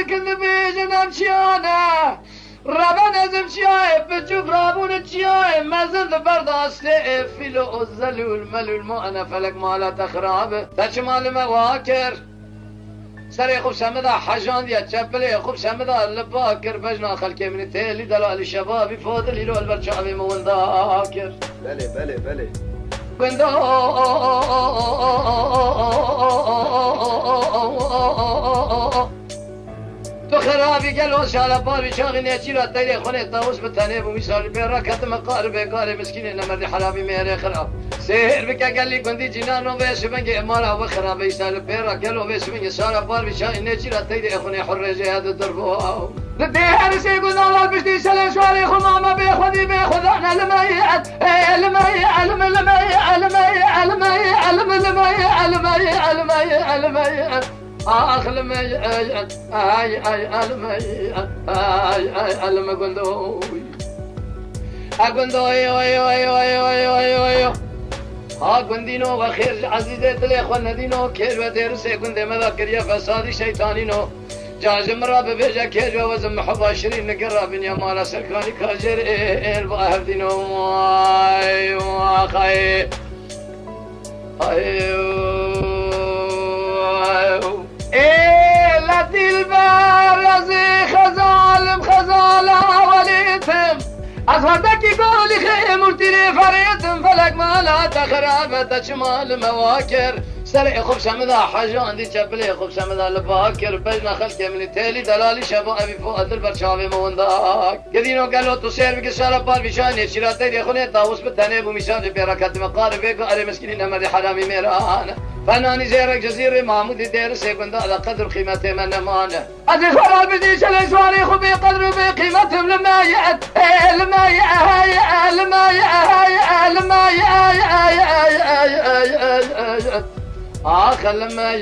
دكن بيجنم شيانا ربان ازم شياي بجوب رابون شياي مازن برداشت فيلو الزلول ملول ما انا فلك مالا تخراب تشمال مواكر سري خوب سمدا حجان ديا تشبلي خوب سمدا لباكر بجنا خلك من تيلي دلال الشباب فاضل له البرشا من ذاكر بله بله بله بندو تو خرابی قلو شالا بابی شاغی نیچی را تیری خونه تاوش بتنه بو میسال بیرا کتم قارب قارب مسکین نمردی حرابی میره خراب سهر بکا قلی گندی جنانو ویش بنگی امارا و خرابی سال بیرا قلو ویش بنگی سالا بابی شاغی نیچی را تیری خونه حر جهاد دربو ده هر سی گون الله بشتی سال شواری خمام بی خودی بی خدا علمیت علمی علم علمی علمی علمی علم علمی علمی علمی علمی آخلم ay alma gondoy agondoy oy oy oy oy oy oy ها گندینو و خیر عزیزه دل خوندینو کیر و دیر سه گنده مذاکریه فسادی شیطانینو جاجم را ببیجا که جوازم محبا شرین نقرابین یا مالا سرکانی کاجر ایل با اهدینو وای واخای لا دلبر ازی خزالم خزالا ولیتم از وردکی گولی خیمورتیری فریتم فلک مالا تخرابت شمال مواکر سرع خوب سمدا حاجان دی چپلی خوب سمدا لباکر بجنا خلک منی تیلی دلالی شبا ابی فواد البرشاوی مونداک گدینو گلو تو سیر بگی سارا پار بیشانی شیراتی دی خونه تاوس بتنه بو میشان پیراکت مقاربه گو اری مسکینین امر حرامی میرانه فناني زيرك جزيرة محمود دير سيكون على قدر قيمته من مانه عزيز فرال بديش الاسواري خو بقدر بقيمتهم لما يأت لما يأت لما يأت لما يأت آخر لما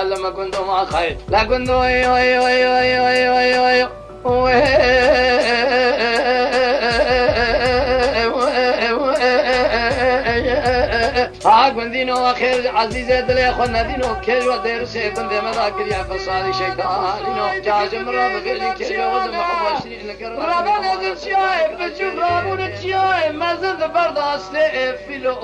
لما كنت مع خير لا كنت گندینو آخر عزیزه دل خود ندینو کج و دیر سه گنده مذاکری فسادی شیطانینو جاجم را بگیرین کج و وزم محباشنی نکر رابان ازم چیای بجوب رابون چیای مزند برداشت فیلو